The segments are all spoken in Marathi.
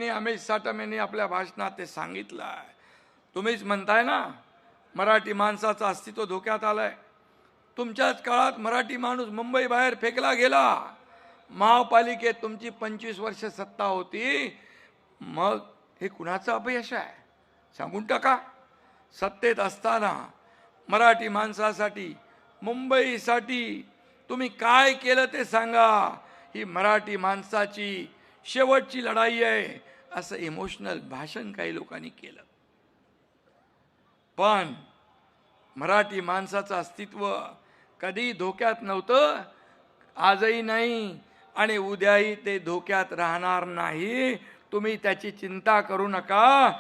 अमित साटम यांनी आपल्या भाषणात ते सांगितलं आहे. तुम्हीच म्हणताय ना मराठी माणसाचं अस्तित्व धोक्यात आलंय. तुमच्याच काळात मराठी माणूस मुंबई बाहेर फेकला गेला. महापालिकेत तुमची 25 वर्ष सत्ता होती. मग हे कुणाचं अपयश आहे सांगून टाका. सत्तेत असताना मराठी माणसासाठी मुंबईसाठी तुम्ही काय केलं ते सांगा. ही मराठी माणसाची शेवटची लढाई आहे असं इमोशनल भाषण काही लोकांनी केलं. पण मराठी माणसाचं अस्तित्व कधी धोक्यात नव्हतं, आजही नाही आणि उद्याही ते धोक्यात राहणार नाही. तुम्ही त्याची चिंता करू नका.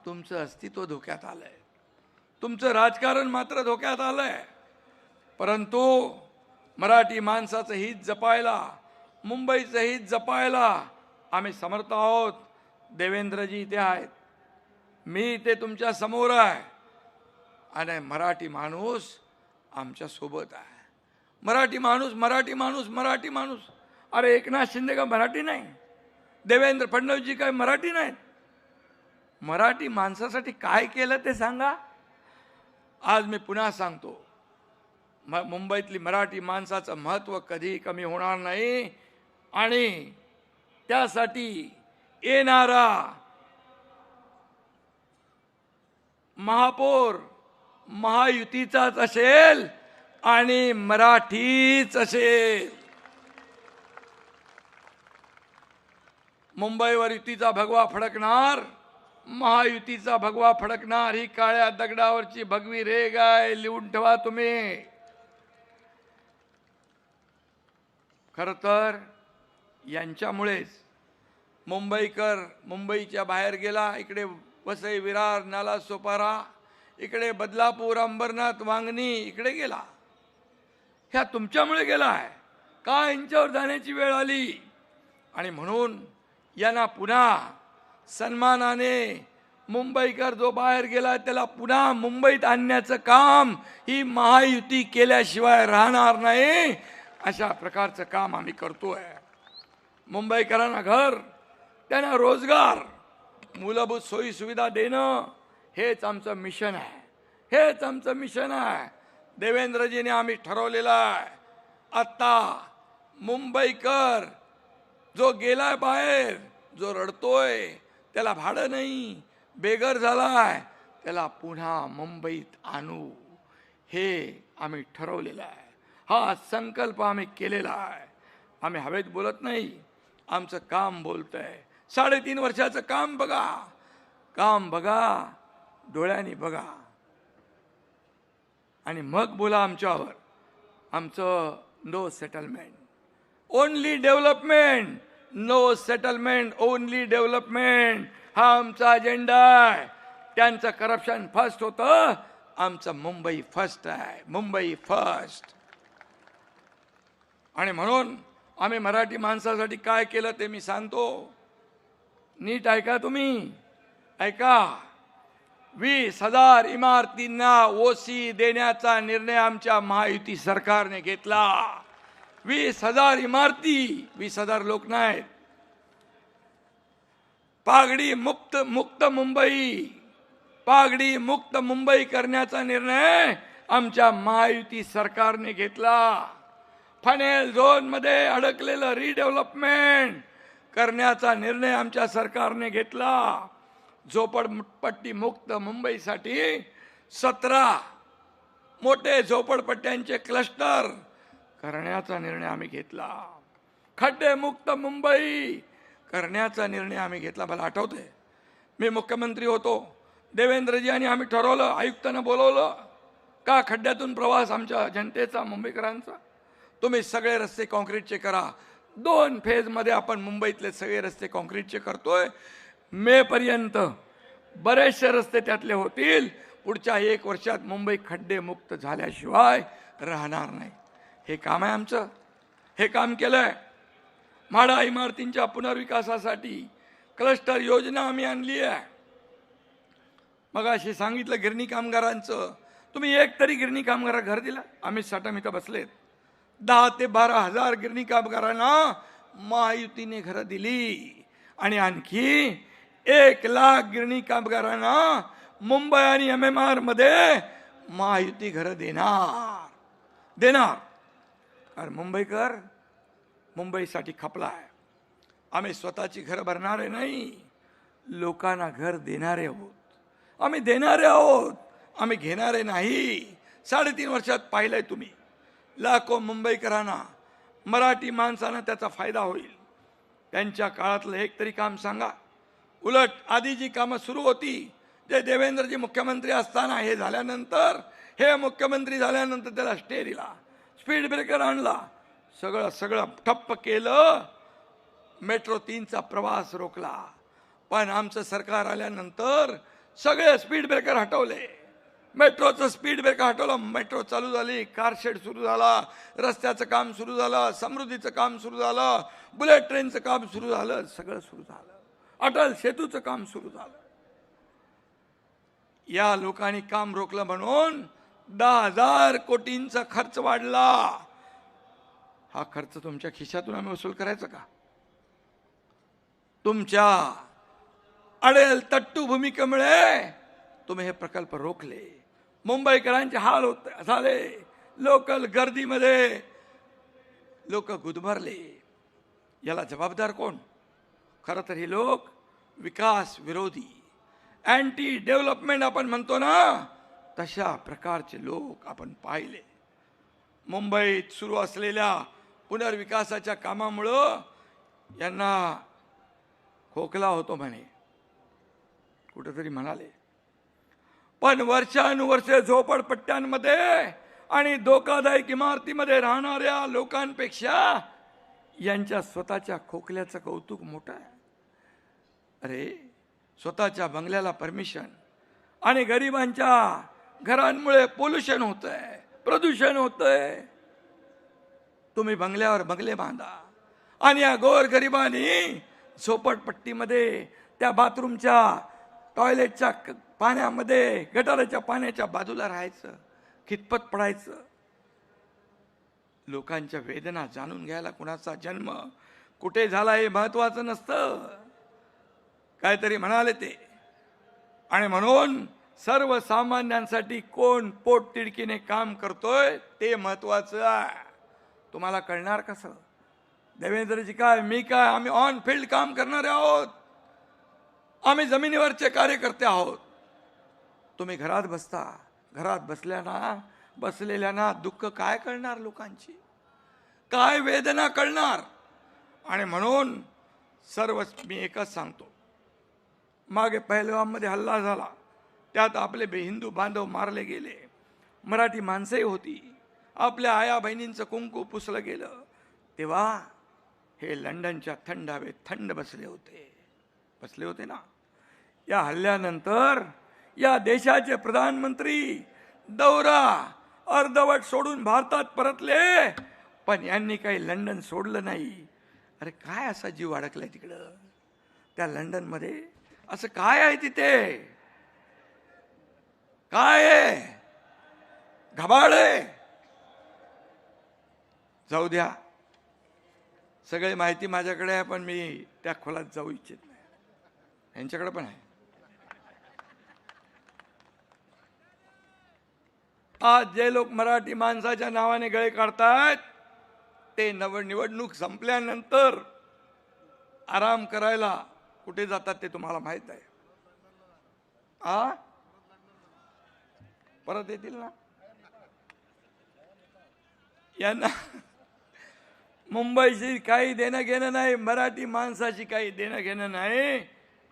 तुमचं अस्तित्व धोक्यात आलंय, तुमचं राजकारण मात्र धोक्यात आलंय. परंतु मराठी माणसाचं हित जपायला, मुंबईचं हित जपायला आम्ही समर्थ आहोत. देवेंद्रजी इथे आहेत, मी इथे तुमच्या समोर आहे आणि मराठी माणूस आमच्या सोबत आहे. मराठी माणूस मराठी माणूस मराठी माणूस. अरे एकनाथ शिंदे का मराठी नाही? देवेंद्र फडणवीसजी काय मराठी नाहीत? मराठी माणसासाठी काय केलं ते सांगा. आज मी पुन्हा सांगतो, मुंबईतली मराठी माणसाचं महत्त्व कधी कमी होणार नाही. आणि त्यासाठी येणारा महापौर महायुतीचाच असेल आणि मराठीच असेल. मुंबईवर युतीचा भगवा फडकणार, महायुतीचा भगवा फडकणार. ही काळ्या दगडावरची भगवी रेघ आहे, लिहून ठेवा तुम्ही. खरं तर यांच्यामुळेच मुंबईकर मुंबईच्या बाहेर गेला. इकडे वसई विरार नाला सोपारा, इकडे बदलापूर अंबरनाथ वांगणी इकडे गेला. ह्या तुमच्यामुळे गेला आहे का? यांच्यावर जाण्याची वेळ आली आणि म्हणून यांना पुन्हा सन्मानाने मुंबईकर जो बाहेर गेला त्याला पुन्हा मुंबईत आणण्याचं काम ही महायुती केल्याशिवाय राहणार नाही. अशा प्रकारचं काम आम्ही करतोय. मुंबईकरांना घर, त्यांना रोजगार, मूलभूत सोयी सुविधा देणं हेच आमचं मिशन आहे, हेच आमचं मिशन आहे. देवेंद्रजीने आम्ही ठरवलेलं आहे. आत्ता मुंबईकर जो गेलाय बाहेर, जो रडतोय, त्याला भाडं नाही, बेघर झालाय, त्याला पुन्हा मुंबईत आणू हे आम्ही ठरवलेलं आहे. हा संकल्प आम्ही केलेला आहे. आम्ही हवेत बोलत नाही, आमचं काम बोलतंय. 3.5 वर्षाचं काम बघा, काम बघा, डोळ्यांनी बघा आणि मग बोला आमच्यावर. आमचं no settlement, only development. No settlement, only development हा आमचा अजेंडा आहे. त्यांचं करप्शन फर्स्ट होतं, आमचं मुंबई फर्स्ट आहे, मुंबई फर्स्ट. आणि म्हणून आम्ही मराठी माणसासाठी काय केलं ते मी सांगतो. नीट ऐका तुम्ही, ऐका. 20,000 इमारतींना ओसी देण्याचा निर्णय आमच्या महायुती सरकारने घेतला. 20,000 इमारती, 20,000 लोक नाहीत. पागडी मुक्त मुंबई, पागडी मुक्त मुंबई करण्याचा निर्णय आमच्या महायुती सरकारने घेतला. फनेल झोन मध्ये अडकलेलं रिडेव्हलपमेंट करण्याचा निर्णय आमच्या सरकारने घेतला. झोपडपट्टी मुक्त मुंबईसाठी 17 मोठे झोपडपट्ट्यांचे क्लस्टर करण्याचा निर्णय आम्ही घेतला. खड्डे मुक्त मुंबई करण्याचा निर्णय आम्ही घेतला. मला आठवतंय, मी मुख्यमंत्री होतो, देवेंद्रजी आणि आम्ही ठरवलं, आयुक्तांना बोलवलं, का खड्ड्यातून प्रवास आमच्या जनतेचा, मुंबईकरांचा, तुम्ही सगळे रस्ते काँक्रीटचे करा. 2 फेजमध्ये आपण मुंबईतले सगळे रस्ते काँक्रीटचे करतोय. मे पर्यंत बरेचसे रस्ते त्यातले होतील. पुढच्या 1 वर्षात मुंबई खड्डे मुक्त झाल्याशिवाय राहणार नाही. हे काम आहे आमचं, हे काम केलंय. म्हाडा इमारतींच्या पुनर्विकासासाठी क्लस्टर योजना आम्ही आणली आहे. मग अशी सांगितलं गिरणी कामगारांचं, तुम्ही एक तरी गिरणी कामगार घर दिला? अमित साटम इथं बसलेत. 10 ते 12 हजार गिरणी कामगारांना महायुतीने घरं दिली आणि आणखी 1,00,000 गिरणी कामगारांना मुंबई आणि MMR मध्ये महायुती घरं देणार. कारण मुंबईकर मुंबईसाठी खपला आहे. आम्ही स्वतःची घरं भरणारे नाही, लोकांना घर देणारे आहोत. आम्ही देणारे आहोत, आम्ही घेणारे नाही. 3.5 वर्षात पाहिलंय तुम्ही, लाखो मुंबईकरांना, मराठी माणसांना त्याचा फायदा होईल. त्यांच्या काळातलं एक तरी काम सांगा. उलट आधी जी कामं सुरू होती, जे देवेंद्रजी मुख्यमंत्री असताना हे झाल्यानंतर, हे मुख्यमंत्री झाल्यानंतर त्याला स्टे दिला, स्पीड ब्रेकर आणला, सगळं ठप्प केलं. मेट्रो 3चा प्रवास रोखला. पण आमचं सरकार आल्यानंतर सगळे स्पीड ब्रेकर हटवले. मेट्रोचं स्पीड ब्रेकर हटवलं, मेट्रो चालू झाली, कारशेड सुरू झाला, रस्त्याचं काम सुरू झालं, समृद्धीचं काम सुरू झालं, बुलेट ट्रेनचं काम सुरू झालं, सगळं सुरू झालं. अटल सेतूचं काम सुरू झालं. या लोकांनी काम रोखलं म्हणून 10,000 कोटींचा खर्च वाढला. हा खर्च तुमच्या खिशातून आम्ही वसूल करायचा का? तुमच्या अडेल तट्टू भूमिकेमुळे तुम्ही हे प्रकल्प रोखले. मुंबईकरांचे हाल झाले. लोकल गर्दीमध्ये लोक गुदमरले. याला जबाबदार कोण? खरं तर हे लोक विकास विरोधी, अँटी डेव्हलपमेंट आपण म्हणतो ना, तशा प्रकारचे लोक आपण पाहिले. मुंबईत सुरू असलेल्या पुनर्विकासाच्या कामामुळं यांना खोकला होतो म्हणे, कुठेतरी म्हणाले. पण वर्षानुवर्षे झोपडपट्ट्यांमध्ये आणि धोकादायक इमारतीमध्ये राहणाऱ्या लोकांपेक्षा यांच्या स्वतःच्या खोकल्याचं कौतुक मोठं आहे. अरे, स्वतःच्या बंगल्याला परमिशन आणि गरिबांच्या घरांमुळे पोल्युशन होतंय, प्रदूषण होतंय. तुम्ही बंगल्यावर बंगले बांधा आणि या गोर गरिबांनी झोपडपट्टीमध्ये त्या बाथरूमच्या टॉयलेटच्या पाण्यामध्ये, गटाराच्या पाण्याच्या बाजूला राहायचं, खितपत पडायचं. लोकांच्या वेदना जाणून घ्यायला कुणाचा जन्म कुठे झाला हे महत्वाचं नसतं. काहीतरी म्हणाले ते. आणि म्हणून सर्वसामान्यांसाठी कोण पोटतिडकीने काम करतोय ते महत्वाचं आहे. तुम्हाला कळणार कसं? देवेंद्रजी काय, मी काय, आम्ही ऑन फील्ड काम करणारे आहोत. आम्ही जमिनीवरचे कार्यकर्ते आहोत. तुम्ही घरात बसता. घरात बसलेल्यांना दुःख काय कळणार? लोकांची काय वेदना कळणार? आणि म्हणून मी एकच सांगतो, मागे पहलगाममध्ये हल्ला झाला, त्यात आपले हिंदू बांधव मारले गेले, मराठी माणसंही होती, आपल्या आया बहिणींचं कुंकू पुसलं गेलं, तेव्हा हे लंडनच्या थंड हवेत थंड बसले होते ना. या हल्ल्यानंतर या देशाचे प्रधानमंत्री दौरा अर्धवट सोडून भारतात परतले, पण यांनी काही लंडन सोडलं नाही. अरे काय असा जीव अडकलाय तिकडं त्या लंडन मध्ये? असं काय आहे तिथे? काय आहे? घबाड आहे? जाऊ द्या, सगळी माहिती माझ्याकडे आहे, पण मी त्या खोलात जाऊ इच्छित नाही. यांच्याकडे पण आहे. आज जे लोक मराठी माणसाच्या नावाने गळे काढतात ते निवडणूक संपल्यानंतर आराम करायला कुठे जातात ते तुम्हाला माहित आहे. परत येतील ना. यांना मुंबईशी काही देणं घेणं नाही, मराठी माणसाशी काही देणं घेणं नाही.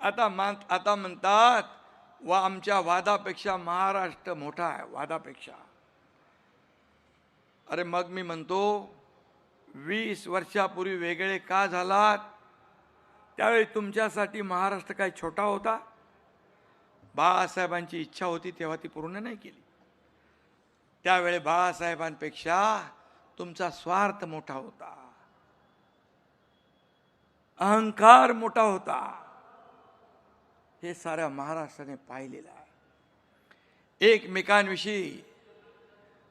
आता म्हणतात आमच्या वादापेक्षा महाराष्ट्र मोठा आहे, वादापेक्षा. अरे मग मी म्हणतो, 20 वर्षापूर्वी वेगळे का झालात? त्यावेळी तुमच्यासाठी महाराष्ट्र काय छोटा होता? बाळासाहेबांची इच्छा होती तेव्हा ती पूर्ण नाही केली. त्यावेळी बाळासाहेबांपेक्षा तुमचा स्वार्थ मोठा होता, अहंकार मोठा होता. हे साऱ्या महाराष्ट्राने पाहिलेलं आहे. एकमेकांविषयी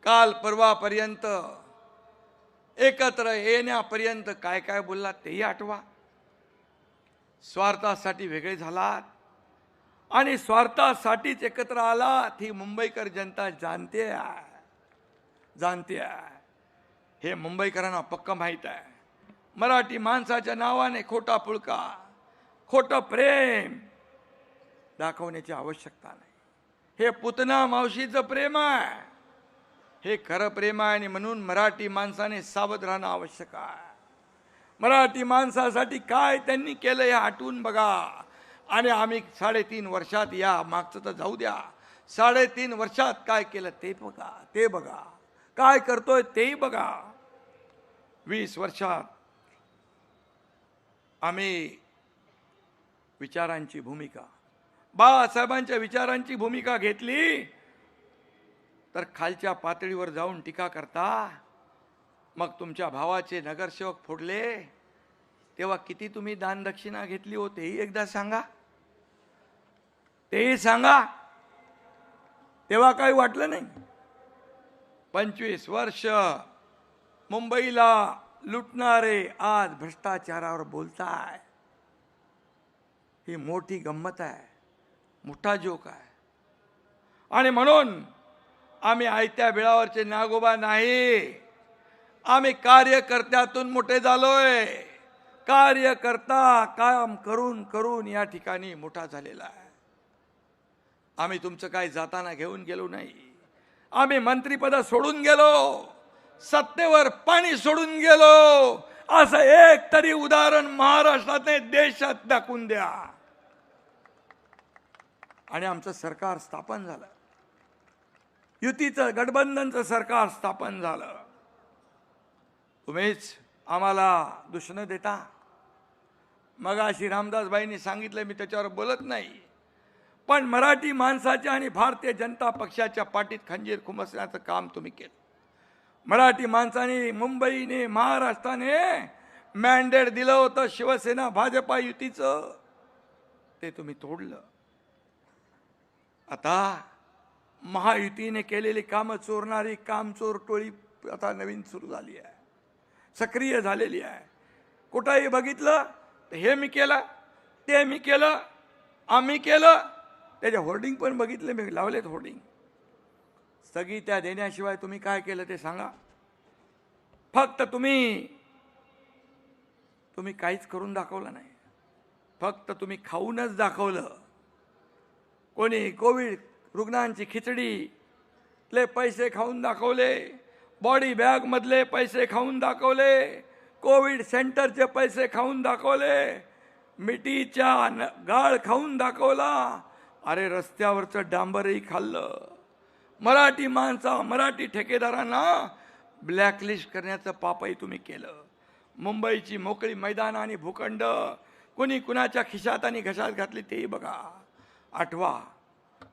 काल परवापर्यंत एकत्र येण्यापर्यंत काय काय बोललात तेही आठवा. स्वार्थासाठी वेगळे झालात आणि स्वार्थासाठीच एकत्र आलात, ही मुंबईकर जनता जाणते आहे. हे मुंबईकरांना पक्क माहीत आहे. मराठी माणसाच्या नावाने खोटा पुळका, खोटं प्रेम दाखवण्याची आवश्यकता नाही. हे पुतना मावशीचं प्रेम आहे, हे खरं प्रेम आहे. आणि म्हणून मराठी माणसाने सावध राहणं आवश्यक आहे. मराठी माणसासाठी काय त्यांनी केलं हे आठवून बघा. आणि आम्ही 3.5 वर्षात, या मागचं तर जाऊ द्या, 3.5 वर्षात काय केलं ते बघा, काय करतोय तेही बघा. 20 वर्षात आम्ही विचारांची भूमिका, बाळासाहेबांच्या विचारांची भूमिका घेतली, तर खालच्या पातळीवर जाऊन टीका करता. मग तुमच्या भावाचे नगरसेवक फोडले तेव्हा किती तुम्ही दानदक्षिणा घेतली हो तेही एकदा सांगा. तेही सांगा. तेव्हा काही वाटलं नाही. 25 वर्ष मुंबईला लुटणारे आज भ्रष्टाचारावर बोलताय. ही मोठी गंमत आहे, मोठा जोक आहे. आणि म्हणून आम्ही आयत्या बिळावरचे नागोबा नाही. आम्ही कार्यकर्त्यातून मोठे झालोय. कार्यकर्ता काम करून करून या ठिकाणी मोठा झालेला आहे. आम्ही तुमचं काय जाताना घेऊन गेलो नाही. आम्ही मंत्रिपद सोडून गेलो, सत्तेवर पाणी सोडून गेलो, असं एक तरी उदाहरण महाराष्ट्राने देशात दाखवून द्या. आणि आमचं सरकार स्थापन झालं, युतीचं गठबंधनचं सरकार स्थापन झालं. तुम्हीच आम्हाला दूषणं देता. मगाशी रामदासबाईंनी सांगितलं, मी त्याच्यावर बोलत नाही, पण मराठी माणसाच्या आणि भारतीय जनता पक्षाच्या पाठीत खंजीर खुमसण्याचं काम तुम्ही केलं. मराठी माणसाने, मुंबईने, महाराष्ट्राने मॅन्डेट दिलं होतं शिवसेना भाजपा युतीचं, ते तुम्ही तोडलं. आता महायुतीने केलेली कामं चोरणारी कामचोर टोळी आता नवीन सुरू झाली आहे, सक्रिय झालेली आहे. कुठंही बघितलं तर हे मी केलं, ते मी केलं, आम्ही केलं. त्याचे होर्डिंग पण बघितले मी, लावलेत होर्डिंग. स्थगित्या देण्याशिवाय तुम्ही काय केलं ते सांगा. फक्त तुम्ही काहीच करून दाखवलं नाही. फक्त तुम्ही खाऊनच दाखवलं. कोणी कोविड रुग्णांची खिचडीतले पैसे खाऊन दाखवले, बॉडी बॅग मधले पैसे खाऊन दाखवले, कोविड सेंटरचे पैसे खाऊन दाखवले, मिठीच्या गाळ खाऊन दाखवला. अरे रस्त्यावरचं डांबरही खाल्लं. मराठी माणसा, मराठी ठेकेदारांना ब्लॅकलिस्ट करण्याचं पापही तुम्ही केलं. मुंबईची मोकळी मैदान आणि भूखंड कोणी कुणाच्या खिशात आणि घशात घातली तेही बघा. आठवा,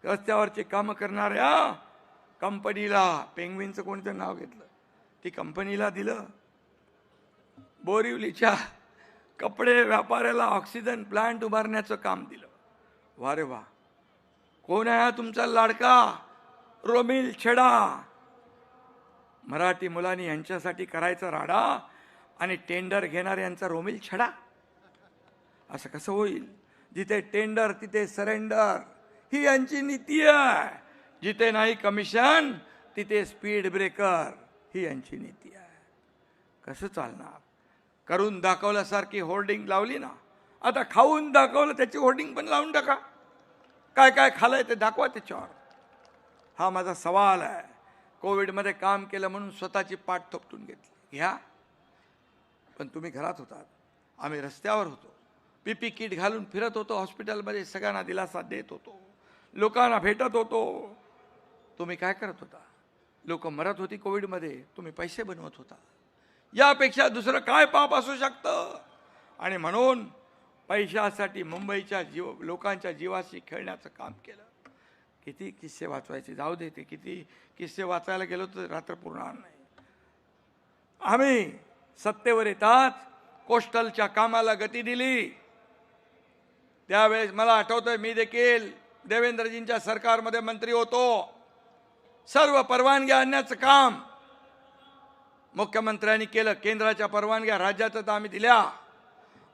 रस्त्यावरचे काम करणाऱ्या कंपनीला, पेंग्विनचं कोणतं नाव घेतलं, ती कंपनीला दिलं. बोरिवलीच्या कपडे व्यापाऱ्याला ऑक्सिजन प्लांट उभारण्याचं काम दिलं. वा रे वा. कोण आहे तुमचा लाडका रोमिल छेडा? मराठी मुलांनी यांच्यासाठी करायचा राडा आणि टेंडर घेणार यांचा रोमिल छडा. असं कसं होईल? जिथे टेंडर तिथे सरेंडर, ही यांची नीती आहे. जिथे नाही कमिशन तिथे स्पीड ब्रेकर, ही यांची नीती आहे. कसं चालणार? करून दाखवल्यासारखी होर्डिंग लावली ना, आता खाऊन दाखवलं त्याची होर्डिंग पण लावून टाका. काय काय खाल्लंय ते दाखवा त्याच्यावर. हा माझा सवाल आहे. कोविडमध्ये काम केलं म्हणून स्वतःची पाठ थोपटून घेतली, घ्या. पण तुम्ही घरात होतात, आम्ही रस्त्यावर होतो, पीपी किट घालून फिरत होतो, हॉस्पिटलमध्ये सगळ्यांना दिलासा देत होतो, लोकांना भेटत होतो. तुम्ही काय करत होता? लोक मरत होती कोविडमध्ये, तुम्ही पैसे बनवत होता. यापेक्षा दुसरं काय पाप असू शकतं? आणि म्हणून पैशासाठी मुंबईच्या लोकांच्या जीवाशी खेळण्याचं काम केलं. किती किस्से वाचवायचे, जाऊ दे. ते किती किस्से वाचायला गेलो तर रात्र पुरणार नाही. आम्ही सत्तेवर येताच कोस्टलच्या कामाला गती दिली. त्यावेळेस मला आठवतंय, मी देखील देवेंद्रजींच्या सरकारमध्ये मंत्री होतो. सर्व परवानग्या आणण्याचं काम मुख्यमंत्र्यांनी केलं. केंद्राच्या परवानग्या राज्याचं तर आम्ही दिल्या.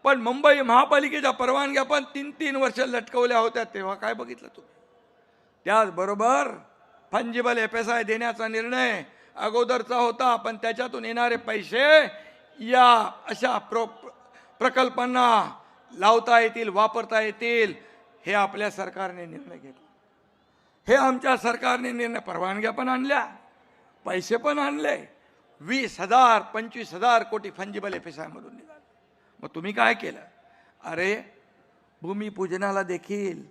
पण मुंबई महापालिकेच्या परवानग्या पण 3-3 वर्ष लटकवल्या होत्या, तेव्हा काय बघितलं तुम्ही? त्याचबरोबर फंजिबल FSI देण्याचा निर्णय अगोदरचा होता, पण त्याच्यातून येणारे पैसे या अशा प्रकल्पांना लावता येतील, वापरता येतील, हे आपल्या सरकारने निर्णय घेतला. हे आमच्या सरकारने निर्णय, परवानग्या पण आणल्या, पैसे पण आणले. 20,000 25,000 कोटी फंजिबल FSI मधून निघाले. मग तुम्ही काय केलं? अरे भूमिपूजनाला देखील,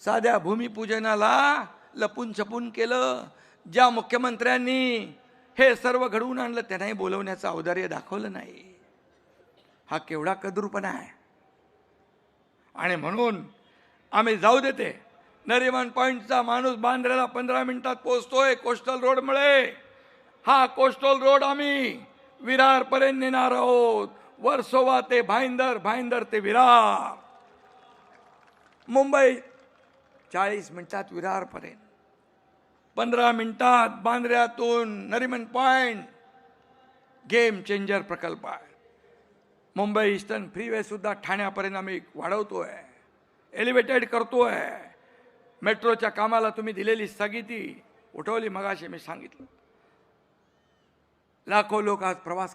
साध्या भूमिपूजनाला लपून छपून केलं. ज्या मुख्यमंत्र्यांनी हे सर्व घडवून आणलं त्यांनाही बोलवण्याचं औदार्य दाखवलं नाही. हा केवढा कदरूपणा आहे. आणि म्हणून आम्ही जाऊ देते, नरिमन पॉइंटचा माणूस बांद्र्याला 15 मिनिटात पोहोचतोय कोस्टल रोडमुळे. हा कोस्टल रोड आम्ही विरारपर्यंत नेणार आहोत, वर्सोवा ते भाईंदर, भाईंदर ते विरार. मुंबई 40 मिनिटात विरारपर्यंत, 15 मिनिटात बांद्र्यातून नरिमन पॉइंट. गेम चेंजर प्रकल्प आहे. मुंबई ईस्टर्न फ्रीवे सुद्धा ठाण्यापर्यंत आम्ही वाढवतोय, एलिव्हेटेड करतोय. मेट्रोच्या कामाला तुम्ही दिलेली स्थगिती उठवली, मगाशी मी सांगितलं. लाखो लोक आज प्रवास